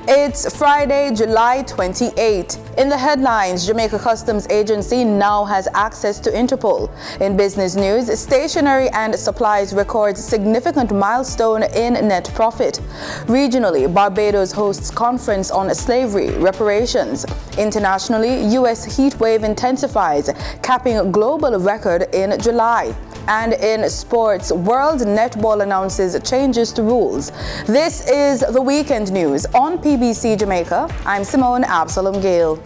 It's Friday, July 28. In the headlines, Jamaica Customs Agency now has access to Interpol. In business news, stationery and supplies records significant milestone in net profit. Regionally, Barbados hosts conference on slavery reparations. Internationally, U.S. heat wave intensifies, capping global record in July. And in sports, World Netball announces changes to rules. This is the weekend news on PBC Jamaica. I'm Simone Absalom Gale.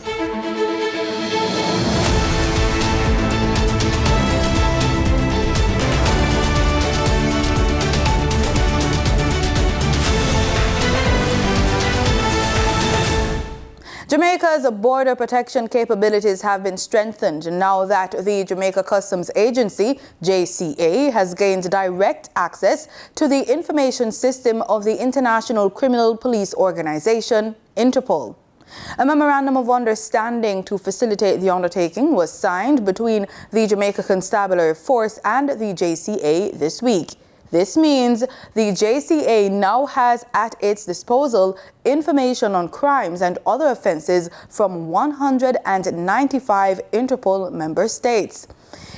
Jamaica's border protection capabilities have been strengthened now that the Jamaica Customs Agency, JCA, has gained direct access to the information system of the International Criminal Police Organization, Interpol. A memorandum of understanding to facilitate the undertaking was signed between the Jamaica Constabulary Force and the JCA this week. This means the JCA now has at its disposal information on crimes and other offenses from 195 Interpol member states.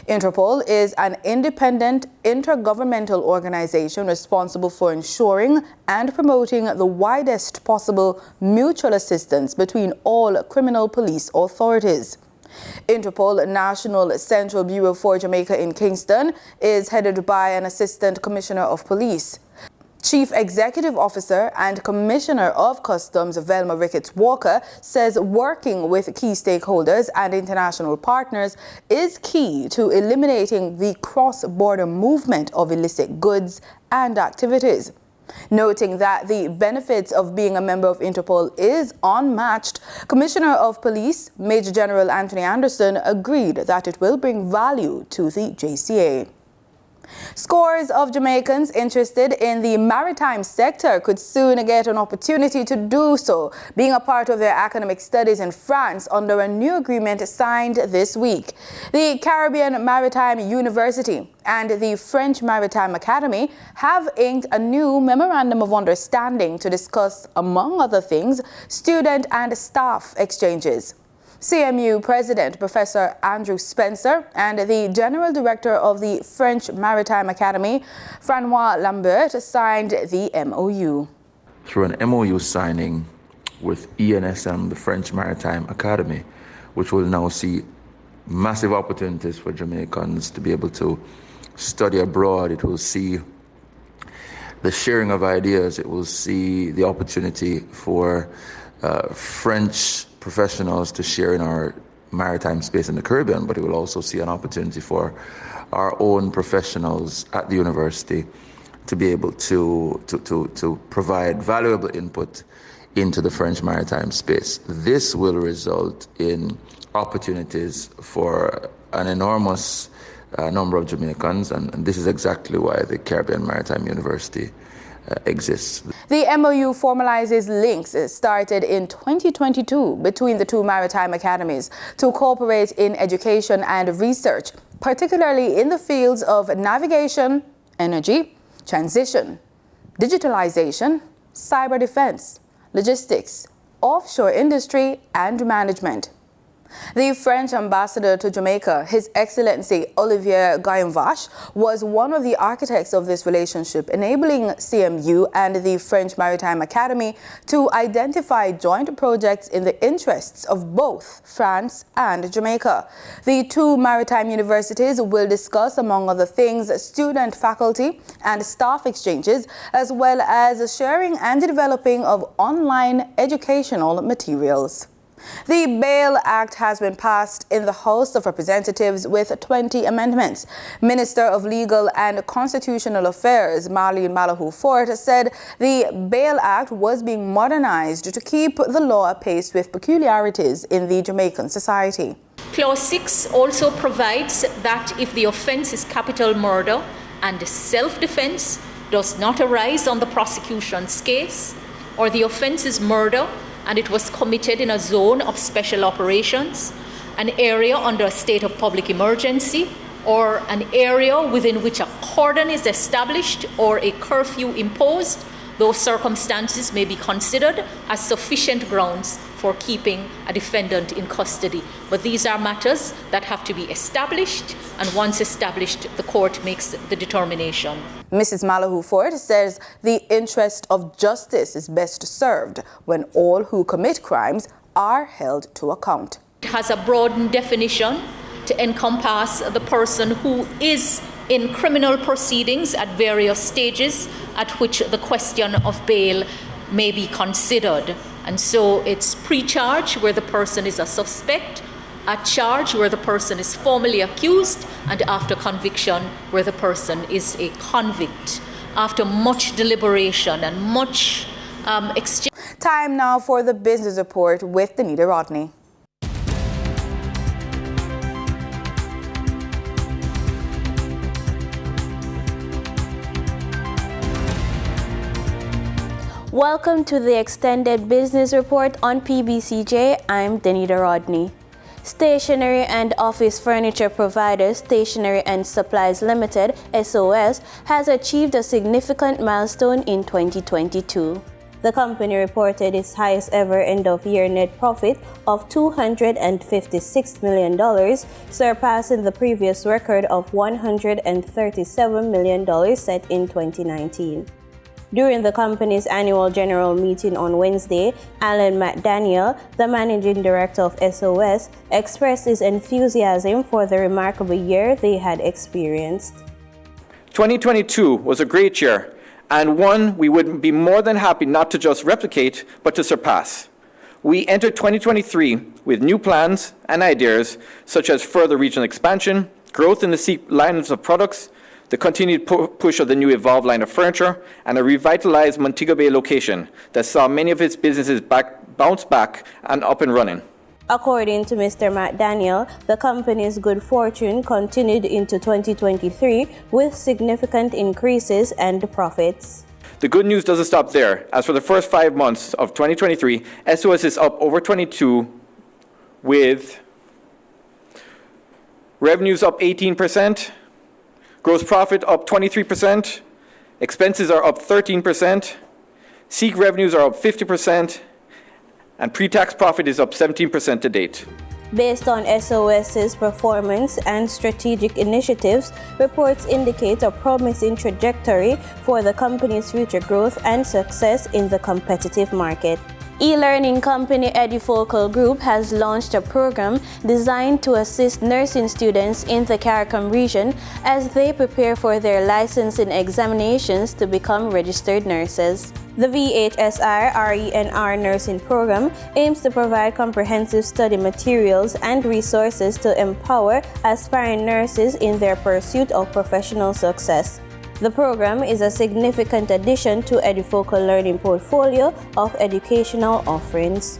Interpol is an independent intergovernmental organization responsible for ensuring and promoting the widest possible mutual assistance between all criminal police authorities. Interpol National Central Bureau for Jamaica in Kingston is headed by an Assistant Commissioner of Police. Chief Executive Officer and Commissioner of Customs Velma Ricketts-Walker says working with key stakeholders and international partners is key to eliminating the cross-border movement of illicit goods and activities. Noting that the benefits of being a member of Interpol is unmatched, Commissioner of Police Major General Anthony Anderson agreed that it will bring value to the JCA. Scores of Jamaicans interested in the maritime sector could soon get an opportunity to do so, being a part of their academic studies in France under a new agreement signed this week. The Caribbean Maritime University and the French Maritime Academy have inked a new memorandum of understanding to discuss, among other things, student and staff exchanges. CMU President Professor Andrew Spencer and the General Director of the French Maritime Academy, Francois Lambert, signed the MOU. Through an MOU signing with ENSM, the French Maritime Academy, which will now see massive opportunities for Jamaicans to be able to study abroad. It will see the sharing of ideas. It will see the opportunity for French professionals to share in our maritime space in the Caribbean, but it will also see an opportunity for our own professionals at the university to be able to provide valuable input into the French maritime space. This will result in opportunities for an enormous number of Jamaicans, and this is exactly why the Caribbean Maritime University exists. The MOU formalizes links started in 2022 between the two maritime academies to cooperate in education and research, particularly in the fields of navigation, energy, transition, digitalization, cyber defense, logistics, offshore industry, and management. The French ambassador to Jamaica, His Excellency Olivier Guyenvache, was one of the architects of this relationship, enabling CMU and the French Maritime Academy to identify joint projects in the interests of both France and Jamaica. The two maritime universities will discuss, among other things, student, faculty, and staff exchanges, as well as sharing and developing of online educational materials. The Bail Act has been passed in the House of Representatives with 20 amendments. Minister of Legal and Constitutional Affairs, Marlene Malahoo Fort, said the Bail Act was being modernized to keep the law pace with peculiarities in the Jamaican society. Clause 6 also provides that if the offense is capital murder and self-defense does not arise on the prosecution's case, or the offense is murder and it was committed in a zone of special operations, an area under a state of public emergency, or an area within which a cordon is established or a curfew imposed, those circumstances may be considered as sufficient grounds for keeping a defendant in custody. But these are matters that have to be established, and once established, the court makes the determination. Mrs. Malahoo Ford says the interest of justice is best served when all who commit crimes are held to account. It has a broadened definition to encompass the person who is in criminal proceedings at various stages at which the question of bail may be considered. And so it's pre-charge, where the person is a suspect, at charge, where the person is formally accused, and after conviction, where the person is a convict. After much deliberation and much exchange. Time now for the business report with Danita Rodney. Welcome to the extended business report on PBCJ. I'm Danita Rodney. Stationery and office furniture provider Stationery and Supplies Limited, SOS, has achieved a significant milestone in 2022. The company reported its highest ever end-of-year net profit of $256 million, surpassing the previous record of $137 million set in 2019. During the company's annual general meeting on Wednesday, Alan McDaniel, the managing director of SOS, expressed his enthusiasm for the remarkable year they had experienced. 2022 was a great year, and one we would be more than happy not to just replicate, but to surpass. We entered 2023 with new plans and ideas, such as further regional expansion, growth in the SEEP lines of products, the continued push of the new Evolve line of furniture, and a revitalized Montego Bay location that saw many of its businesses bounce back and up and running. According to Mr. McDaniel, the company's good fortune continued into 2023 with significant increases and profits. The good news doesn't stop there. As for the first 5 months of 2023, SOS is up over 22, with revenues up 18%, gross profit up 23%, expenses are up 13%, SEEK revenues are up 50%, and pre-tax profit is up 17% to date. Based on SOS's performance and strategic initiatives, reports indicate a promising trajectory for the company's future growth and success in the competitive market. E-learning company Edufocal Group has launched a program designed to assist nursing students in the CARICOM region as they prepare for their licensing examinations to become registered nurses. The VHSR RENR nursing program aims to provide comprehensive study materials and resources to empower aspiring nurses in their pursuit of professional success. The program is a significant addition to Edufocal Learning portfolio of educational offerings.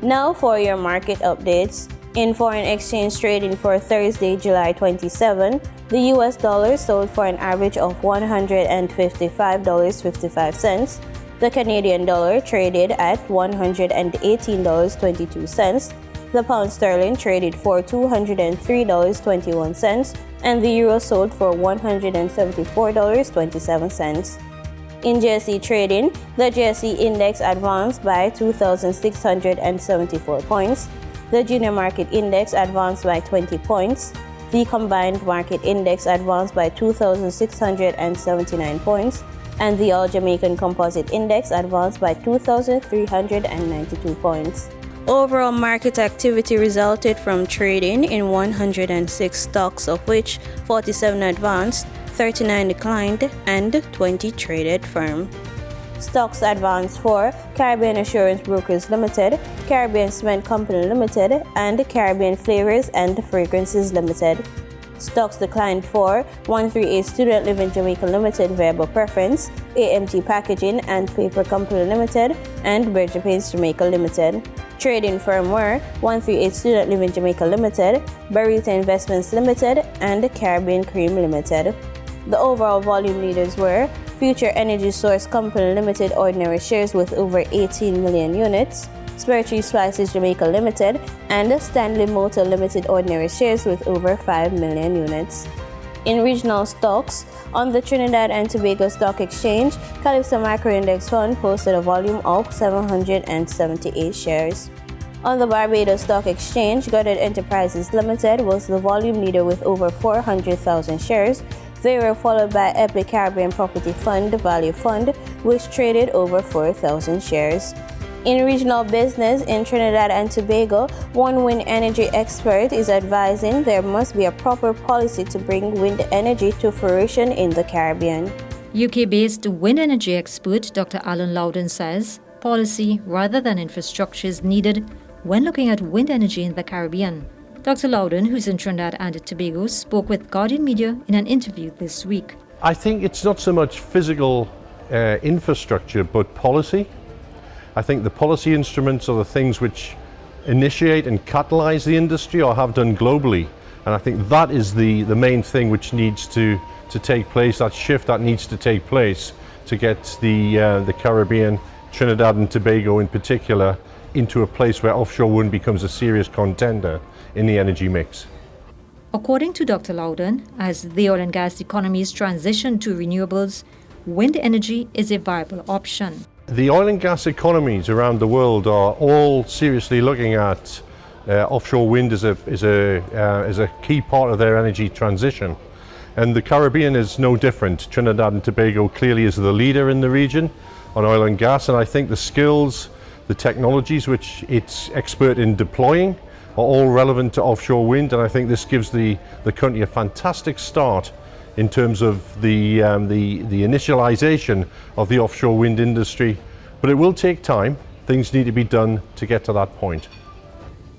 Now for your market updates. In foreign exchange trading for Thursday, July 27, the US dollar sold for an average of $155.55. The Canadian dollar traded at $118.22. The pound sterling traded for $203.21, and the euro sold for $174.27. In JSE trading, the JSE index advanced by 2,674 points. The junior market index advanced by 20 points. The combined market index advanced by 2,679 points, and the All Jamaican Composite Index advanced by 2,392 points. Overall market activity resulted from trading in 106 stocks, of which 47 advanced, 39 declined, and 20 traded firm. Stocks advanced for Caribbean Assurance Brokers Limited, Caribbean Cement Company Limited, and Caribbean Flavors and Fragrances Limited. Stocks declined for 138 Student Living Jamaica Limited Variable Preference, AMT Packaging and Paper Company Limited, and Berger Paints Jamaica Limited. Trading firm were 138 Student Living Jamaica Limited, Barita Investments Limited, and Caribbean Cream Limited. The overall volume leaders were Future Energy Source Company Limited ordinary shares with over 18 million units, Spiritual Spices Jamaica Limited, and Stanley Motor Limited ordinary shares with over 5 million units. In regional stocks, on the Trinidad and Tobago Stock Exchange, Calypso Macro Index Fund posted a volume of 778 shares. On the Barbados Stock Exchange, Goddard Enterprises Limited was the volume leader with over 400,000 shares. They were followed by Epic Caribbean Property Fund Value Fund, which traded over 4,000 shares. In regional business in Trinidad and Tobago, one wind energy expert is advising there must be a proper policy to bring wind energy to fruition in the Caribbean. UK-based wind energy expert Dr. Alan Loudon says policy rather than infrastructure is needed when looking at wind energy in the Caribbean. Dr. Loudon, who's in Trinidad and Tobago, spoke with Guardian Media in an interview this week. I think it's not so much physical infrastructure, but policy. I think the policy instruments are the things which initiate and catalyze the industry or have done globally. And I think that is the main thing which needs to take place, that shift that needs to take place to get the Caribbean, Trinidad and Tobago in particular, into a place where offshore wind becomes a serious contender in the energy mix. According to Dr. Loudon, as the oil and gas economies transition to renewables, wind energy is a viable option. The oil and gas economies around the world are all seriously looking at offshore wind as a key part of their energy transition. And the Caribbean is no different. Trinidad and Tobago clearly is the leader in the region on oil and gas, and I think the skills, the technologies which it's expert in deploying are all relevant to offshore wind, and I think this gives the country a fantastic start in terms of the initialization of the offshore wind industry. But it will take time. Things need to be done to get to that point.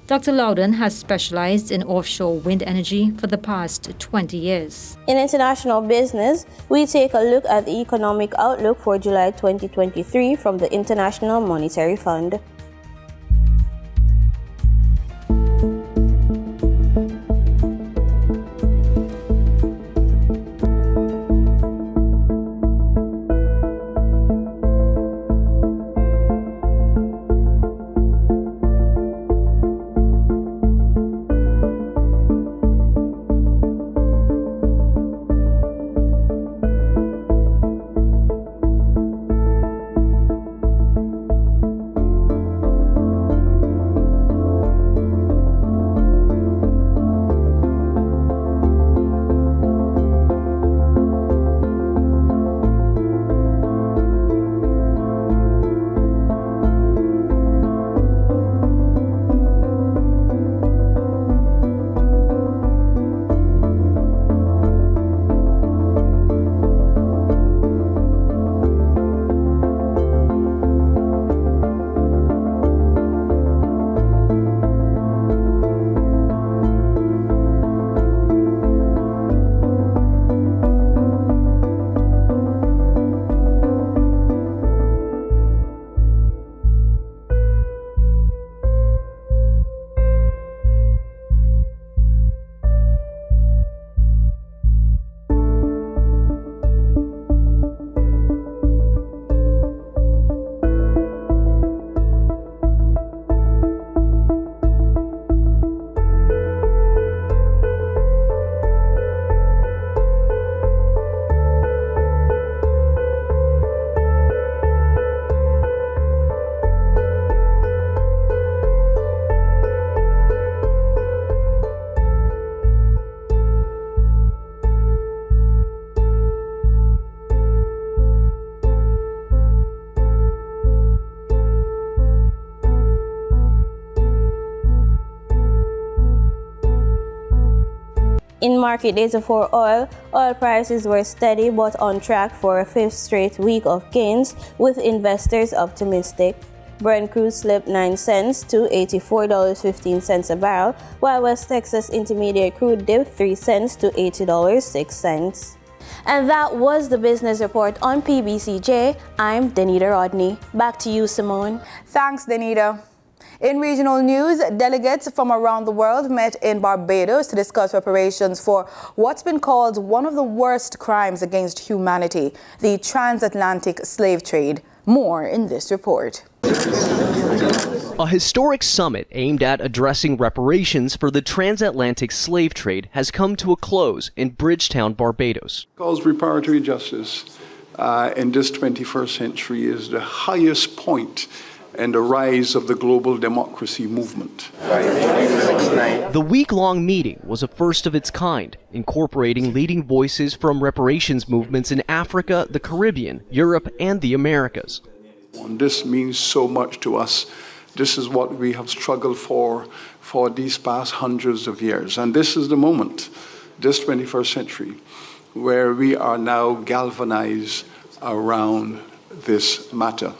Dr. Loudon has specialized in offshore wind energy for the past 20 years. In international business, we take a look at the economic outlook for July 2023 from the International Monetary Fund. In market data for oil prices were steady but on track for a fifth straight week of gains, with investors optimistic. Brent crude slipped 9 cents to $84.15 a barrel, while West Texas Intermediate crude dipped 3 cents to $80.06. And that was the business report on PBCJ. I'm Danita Rodney. Back to you, Simone. Thanks, Danita. In regional news, delegates from around the world met in Barbados to discuss reparations for what's been called one of the worst crimes against humanity, the transatlantic slave trade. More in this report. A historic summit aimed at addressing reparations for the transatlantic slave trade has come to a close in Bridgetown, Barbados. Because reparative justice in this 21st century is the highest point in the rise of the global democracy movement. The week-long meeting was a first of its kind, incorporating leading voices from reparations movements in Africa, the Caribbean, Europe, and the Americas. And this means so much to us. This is what we have struggled for these past hundreds of years. And this is the moment, this 21st century, where we are now galvanized around this matter.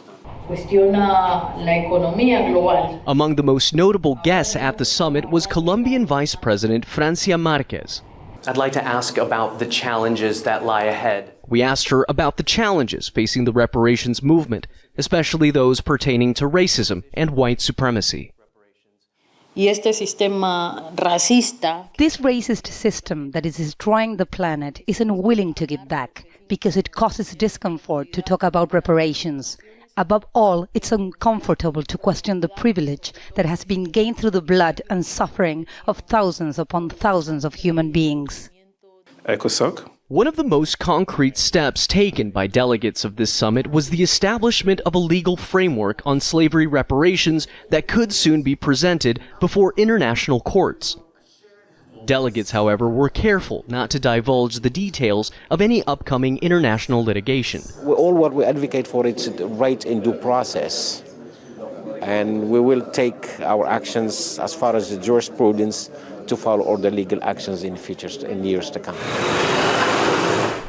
Among the most notable guests at the summit was Colombian Vice President Francia Marquez. I'd like to ask about the challenges that lie ahead. We asked her about the challenges facing the reparations movement, especially those pertaining to racism and white supremacy. This racist system that is destroying the planet is unwilling to give back because it causes discomfort to talk about reparations. Above all, it's uncomfortable to question the privilege that has been gained through the blood and suffering of thousands upon thousands of human beings. ECOSOC. One of the most concrete steps taken by delegates of this summit was the establishment of a legal framework on slavery reparations that could soon be presented before international courts. Delegates, however, were careful not to divulge the details of any upcoming international litigation. All what we advocate for is right in due process, and we will take our actions as far as the jurisprudence to follow all the legal actions in years to come.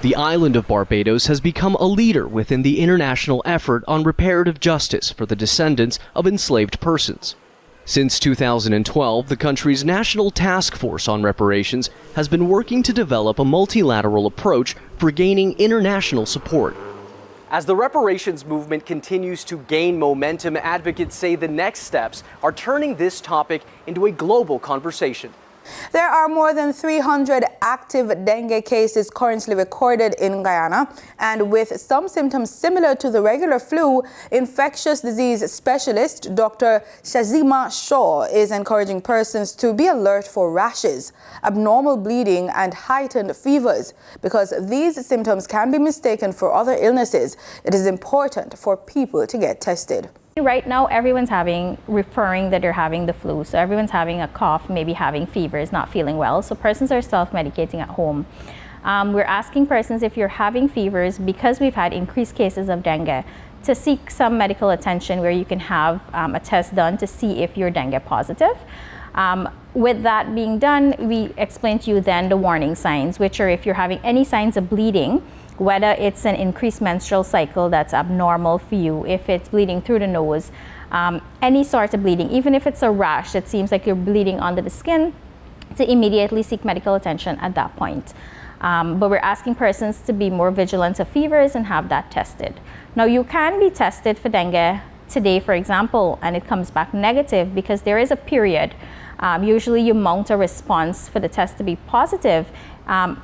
The island of Barbados has become a leader within the international effort on reparative justice for the descendants of enslaved persons. Since 2012, the country's National Task Force on Reparations has been working to develop a multilateral approach for gaining international support. As the reparations movement continues to gain momentum, advocates say the next steps are turning this topic into a global conversation. There are more than 300 active dengue cases currently recorded in Guyana, and with some symptoms similar to the regular flu, infectious disease specialist Dr. Shazima Shaw is encouraging persons to be alert for rashes, abnormal bleeding, and heightened fevers. Because these symptoms can be mistaken for other illnesses, it is important for people to get tested. Right now, everyone's referring that they're having the flu. So everyone's having a cough, maybe having fevers, not feeling well. So persons are self-medicating at home. We're asking persons, if you're having fevers, because we've had increased cases of dengue, to seek some medical attention where you can have a test done to see if you're dengue positive. With that being done, we explain to you then the warning signs, which are if you're having any signs of bleeding, whether it's an increased menstrual cycle that's abnormal for you, if it's bleeding through the nose, any sort of bleeding, even if it's a rash that seems like you're bleeding under the skin, to immediately seek medical attention at that point. But we're asking persons to be more vigilant of fevers and have that tested. Now, you can be tested for dengue today, for example, and it comes back negative because there is a period. Usually you mount a response for the test to be positive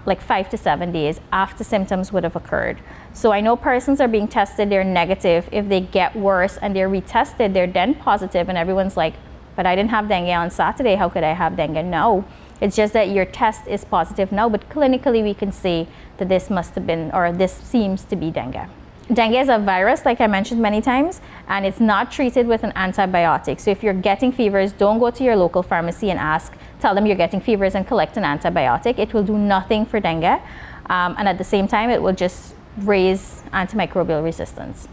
like 5 to 7 days after symptoms would have occurred. So I know persons are being tested, they're negative. If they get worse and they're retested, they're then positive, and everyone's like, but I didn't have dengue on Saturday, how could I have dengue? No, it's just that your test is positive now, but clinically we can say that this must have been, or this seems to be dengue. Dengue is a virus, like I mentioned many times, and it's not treated with an antibiotic. So if you're getting fevers, don't go to your local pharmacy and tell them you're getting fevers and collect an antibiotic. It will do nothing for dengue, and at the same time, it will just raise antimicrobial resistance.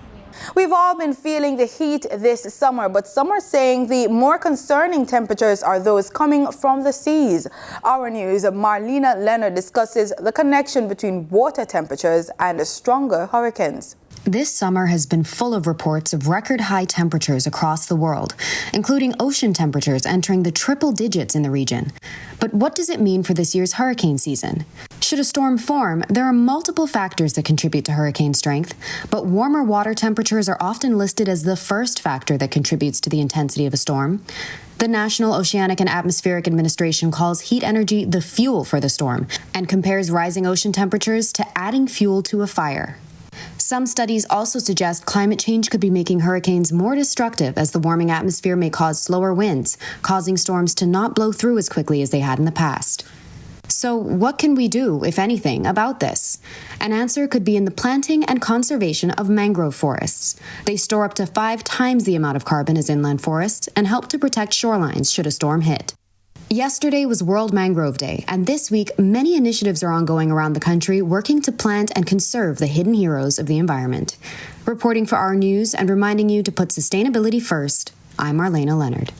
We've all been feeling the heat this summer, but some are saying the more concerning temperatures are those coming from the seas. Our News' Marlena Leonard discusses the connection between water temperatures and stronger hurricanes. This summer has been full of reports of record high temperatures across the world, including ocean temperatures entering the triple digits in the region. But what does it mean for this year's hurricane season? Should a storm form, there are multiple factors that contribute to hurricane strength, but warmer water temperatures are often listed as the first factor that contributes to the intensity of a storm. The National Oceanic and Atmospheric Administration calls heat energy the fuel for the storm and compares rising ocean temperatures to adding fuel to a fire. Some studies also suggest climate change could be making hurricanes more destructive, as the warming atmosphere may cause slower winds, causing storms to not blow through as quickly as they had in the past. So what can we do, if anything, about this? An answer could be in the planting and conservation of mangrove forests. They store up to 5 times the amount of carbon as inland forests and help to protect shorelines should a storm hit. Yesterday was World Mangrove Day, and this week many initiatives are ongoing around the country working to plant and conserve the hidden heroes of the environment. Reporting for our news and reminding you to put sustainability first, I'm Marlena Leonard.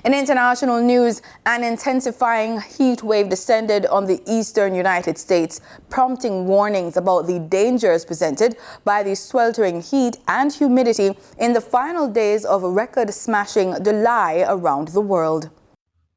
In international news, an intensifying heat wave descended on the eastern United States, prompting warnings about the dangers presented by the sweltering heat and humidity in the final days of a record-smashing July around the world.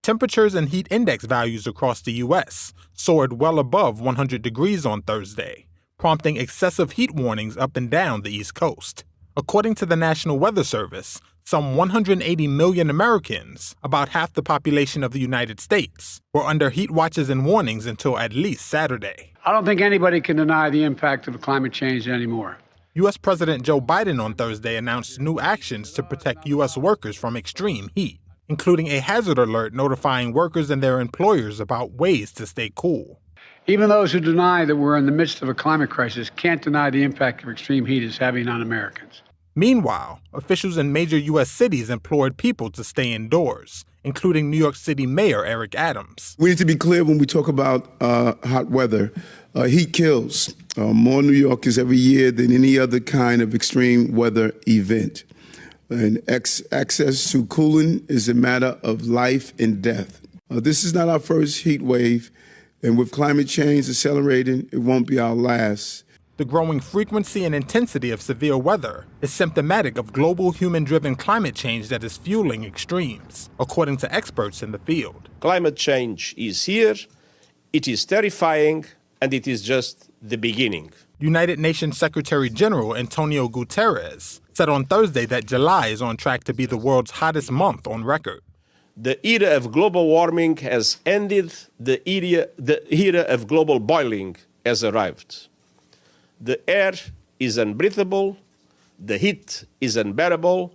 Temperatures and heat index values across the U.S. soared well above 100 degrees on Thursday, prompting excessive heat warnings up and down the East Coast. According to the National Weather Service, some 180 million Americans, about half the population of the United States, were under heat watches and warnings until at least Saturday. I don't think anybody can deny the impact of climate change anymore. U.S. President Joe Biden on Thursday announced new actions to protect U.S. workers from extreme heat, including a hazard alert notifying workers and their employers about ways to stay cool. Even those who deny that we're in the midst of a climate crisis can't deny the impact of extreme heat is having on Americans. Meanwhile, officials in major U.S. cities implored people to stay indoors, including New York City Mayor Eric Adams. We need to be clear when we talk about hot weather. Heat kills. More New Yorkers every year than any other kind of extreme weather event. And access to cooling is a matter of life and death. This is not our first heat wave, and with climate change accelerating, it won't be our last. The growing frequency and intensity of severe weather is symptomatic of global human-driven climate change that is fueling extremes, according to experts in the field. Climate change is here, it is terrifying, and it is just the beginning. United Nations Secretary General Antonio Guterres said on Thursday that July is on track to be the world's hottest month on record. The era of global warming has ended, the era of global boiling has arrived. The air is unbreathable, the heat is unbearable,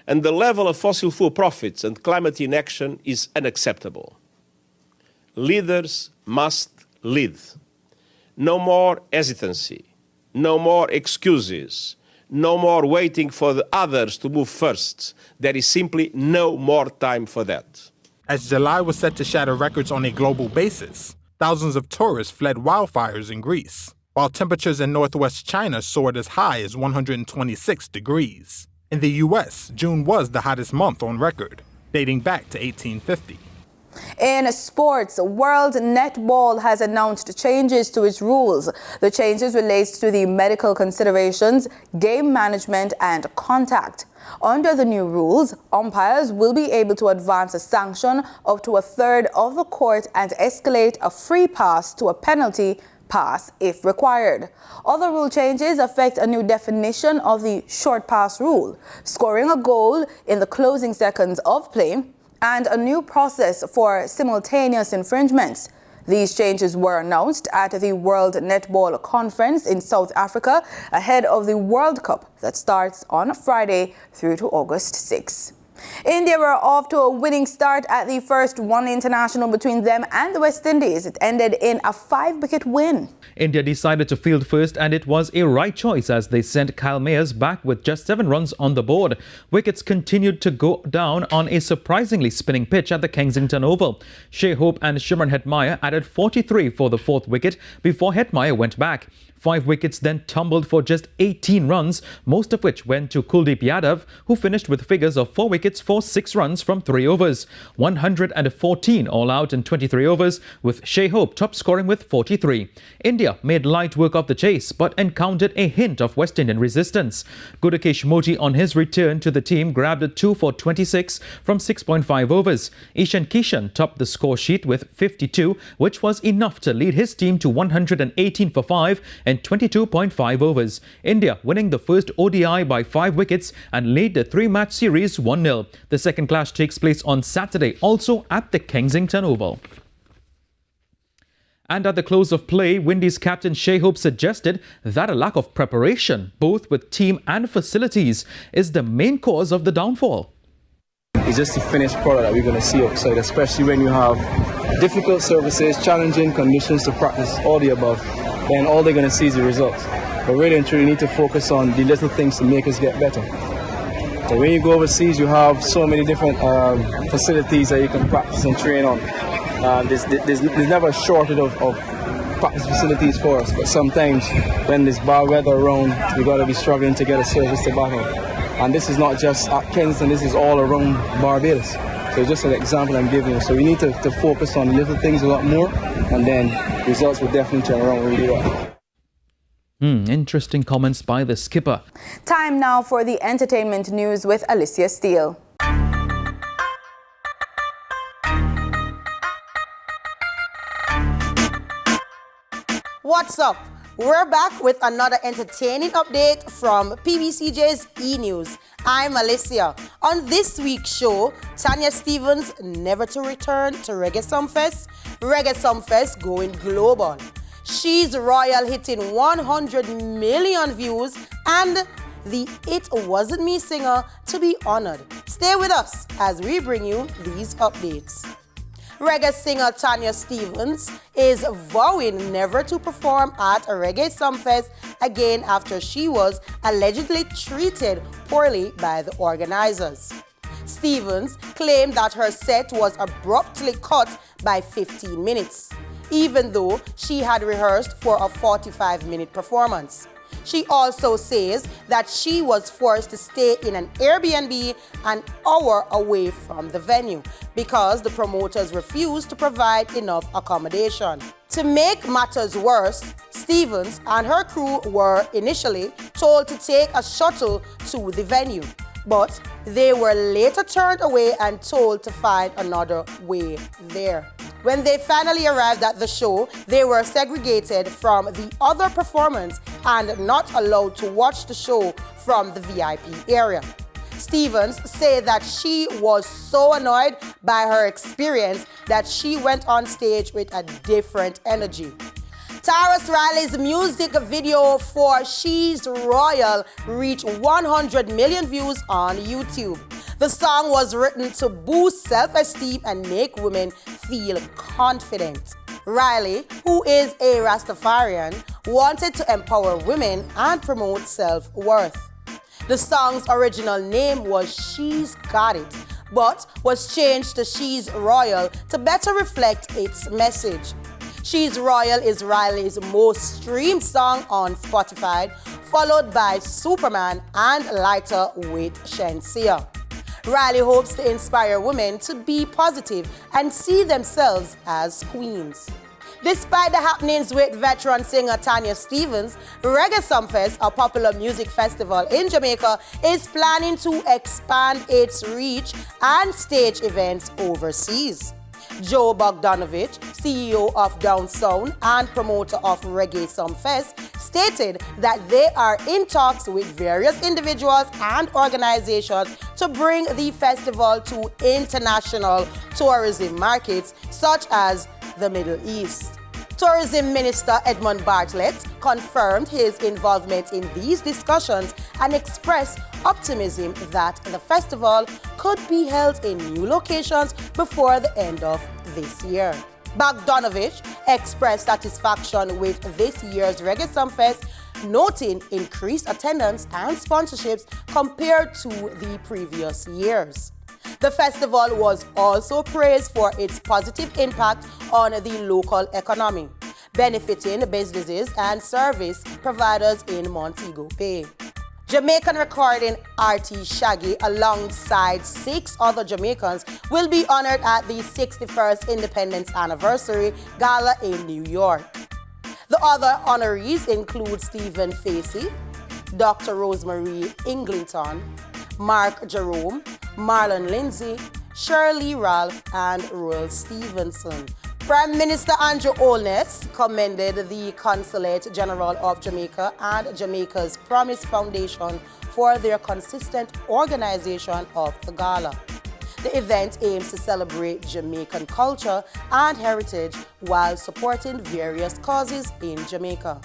and the level of fossil fuel profits and climate inaction is unacceptable. Leaders must lead. No more hesitancy, no more excuses, no more waiting for the others to move first. There is simply no more time for that. As July was set to shatter records on a global basis, thousands of tourists fled wildfires in Greece, while temperatures in northwest China soared as high as 126 degrees. In the U.S., June was the hottest month on record, dating back to 1850. In sports, World Netball has announced changes to its rules. The changes relate to the medical considerations, game management, and contact. Under the new rules, umpires will be able to advance a sanction up to a third of the court and escalate a free pass to a penalty pass if required. Other rule changes affect a new definition of the short pass rule, scoring a goal in the closing seconds of play, and a new process for simultaneous infringements. These changes were announced at the World Netball Conference in South Africa ahead of the World Cup that starts on Friday through to August 6. India were off to a winning start at the first one international between them and the West Indies. It ended in a 5-wicket win. India decided to field first, and it was a right choice as they sent Kyle Mayers back with just 7 runs on the board. Wickets continued to go down on a surprisingly spinning pitch at the Kensington Oval. Shea Hope and Shimron Hetmyer added 43 for the 4th wicket before Hetmyer went back. 5 wickets then tumbled for just 18 runs, most of which went to Kuldeep Yadav, who finished with figures of 4 wickets for 6 runs from 3 overs. 114 all out in 23 overs, with Shea Hope top scoring with 43. India made light work of the chase, but encountered a hint of West Indian resistance. Gudakesh Moti on his return to the team grabbed a 2 for 26 from 6.5 overs. Ishan Kishan topped the score sheet with 52, which was enough to lead his team to 118 for 5 and 22.5 overs. India winning the first ODI by 5 wickets and lead the 3-match series 1-0. The second clash takes place on Saturday, also at the Kensington Oval. And at the close of play, Windies captain Shea Hope suggested that a lack of preparation, both with team and facilities, is the main cause of the downfall. It's just the finished product that we're going to see outside, especially when you have difficult services, challenging conditions to practice, all the above. Then all they're going to see is the results. But really and truly, you need to focus on the little things to make us get better. So when you go overseas, you have so many different facilities that you can practice and train on. There's never a shortage of practice facilities for us, but sometimes when there's bad weather around, you got to be struggling to get a service to battle. And this is not just at Kingston, this is all around Barbados. So just an example I'm giving you. So we need to focus on little things a lot more, and then results will definitely turn around really well. Interesting comments by the skipper. Time now for the entertainment news with Alicia Steele. What's up? We're back with another entertaining update from PBCJ's E-News. I'm Alicia. On this week's show, Tanya Stephens never to return to Reggae Sumfest going global. She's Royal hitting 100 million views and the It Wasn't Me singer to be honored. Stay with us as we bring you these updates. Reggae singer Tanya Stephens is vowing never to perform at a Reggae Sumfest again after she was allegedly treated poorly by the organizers. Stephens claimed that her set was abruptly cut by 15 minutes, even though she had rehearsed for a 45-minute performance. She also says that she was forced to stay in an Airbnb an hour away from the venue because the promoters refused to provide enough accommodation. To make matters worse, Stephens and her crew were initially told to take a shuttle to the venue, but they were later turned away and told to find another way there. When they finally arrived at the show, they were segregated from the other performers and not allowed to watch the show from the VIP area. Stephens said that she was so annoyed by her experience that she went on stage with a different energy. Tarrus Riley's music video for She's Royal reached 100 million views on YouTube. The song was written to boost self-esteem and make women feel confident. Riley, who is a Rastafarian, wanted to empower women and promote self-worth. The song's original name was She's Got It, but was changed to She's Royal to better reflect its message. She's Royal is Riley's most streamed song on Spotify, followed by Superman and Lighter with Shenseea. Riley hopes to inspire women to be positive and see themselves as queens. Despite the happenings with veteran singer Tanya Stephens, Reggae Sumfest, a popular music festival in Jamaica, is planning to expand its reach and stage events overseas. Joe Bogdanovich, CEO of Down Sound and promoter of Reggae Sumfest, stated that they are in talks with various individuals and organizations to bring the festival to international tourism markets such as the Middle East. Tourism Minister Edmund Bartlett confirmed his involvement in these discussions and expressed optimism that the festival could be held in new locations before the end of this year. Bogdanovich expressed satisfaction with this year's Reggae Sumfest, noting increased attendance and sponsorships compared to the previous years. The festival was also praised for its positive impact on the local economy, benefiting businesses and service providers in Montego Bay. Jamaican recording artist Shaggy, alongside 6 other Jamaicans, will be honored at the 61st Independence Anniversary Gala in New York. The other honorees include Stephen Facey, Dr. Rosemary Inglington, Mark Jerome, Marlon Lindsay, Shirley Ralph, and Royal Stevenson. Prime Minister Andrew Holness commended the Consulate General of Jamaica and Jamaica's Promise Foundation for their consistent organization of the gala. The event aims to celebrate Jamaican culture and heritage while supporting various causes in Jamaica.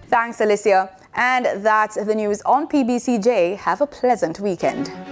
Thanks, Alicia. And that's the news on PBCJ. Have a pleasant weekend.